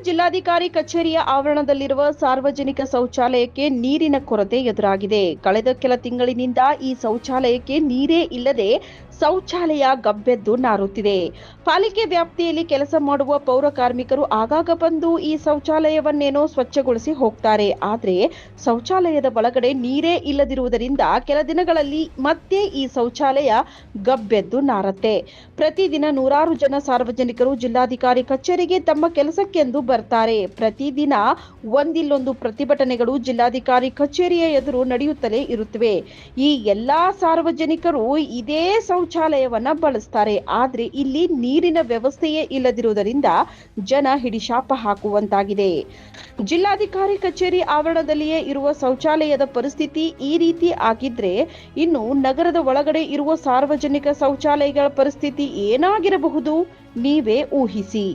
ಜಿಲ್ಲಾಧಿಕಾರಿ ಕಚೇರಿಯ ಆವರಣದಲ್ಲಿರುವ ಸಾರ್ವಜನಿಕ ಶೌಚಾಲಯಕ್ಕೆ ನೀರಿನ ಕೊರತೆ ಎದುರಾಗಿದೆ. ಕಳೆದ ಕೆಲ ತಿಂಗಳಿನಿಂದ ಈ ಶೌಚಾಲಯಕ್ಕೆ ನೀರೇ ಇಲ್ಲದೆ ಶೌಚಾಲಯ ಗಬ್ಬೆದ್ದು ನಾರುತ್ತಿದೆ. ಪಾಲಿಕೆ ವ್ಯಾಪ್ತಿಯಲ್ಲಿ ಕೆಲಸ ಮಾಡುವ ಪೌರ ಕಾರ್ಮಿಕರು ಆಗಾಗ ಬಂದು ಈ ಶೌಚಾಲಯವನ್ನೇನೋ ಸ್ವಚ್ಛಗೊಳಿಸಿ ಹೋಗ್ತಾರೆ. ಆದರೆ ಶೌಚಾಲಯದ ಒಳಗಡೆ ನೀರೇ ಇಲ್ಲದಿರುವುದರಿಂದ ಕೆಲ ದಿನಗಳಲ್ಲಿ ಮತ್ತೆ ಈ ಶೌಚಾಲಯ ಗಬ್ಬೆದ್ದು ನಾರತ್ತೆ. ಪ್ರತಿದಿನ ನೂರಾರು ಜನ ಸಾರ್ವಜನಿಕರು ಜಿಲ್ಲಾಧಿಕಾರಿ ಕಚೇರಿಗೆ ತಮ್ಮ ಕೆಲಸಕ್ಕೆಂದು ಬರ್ತಾರೆ. ಪ್ರತಿದಿನ ಒಂದಿಲ್ಲೊಂದು ಪ್ರತಿಭಟನೆಗಳು ಜಿಲ್ಲಾಧಿಕಾರಿ ಕಚೇರಿಯ ಎದುರು ನಡೆಯುತ್ತಲೇ ಇರುತ್ತವೆ. ಈ ಎಲ್ಲಾ ಸಾರ್ವಜನಿಕರು ಇದೇ ಶೌಚಾಲಯವನ್ನ ಬಳಸ್ತಾರೆ. ಆದ್ರೆ ಇಲ್ಲಿ ನೀರಿನ ವ್ಯವಸ್ಥೆಯೇ ಇಲ್ಲದಿರುವುದರಿಂದ ಜನ ಹಿಡಿಶಾಪ ಹಾಕುವಂತಾಗಿದೆ. ಜಿಲ್ಲಾಧಿಕಾರಿ ಕಚೇರಿ ಆವರಣದಲ್ಲಿಯೇ ಇರುವ ಶೌಚಾಲಯದ ಪರಿಸ್ಥಿತಿ ಈ ರೀತಿ ಆಗಿದ್ರೆ ಇನ್ನು ನಗರದ ಒಳಗಡೆ ಇರುವ ಸಾರ್ವಜನಿಕ ಶೌಚಾಲಯಗಳ ಪರಿಸ್ಥಿತಿ ಏನಾಗಿರಬಹುದು? ನೀವೇ ಊಹಿಸಿ.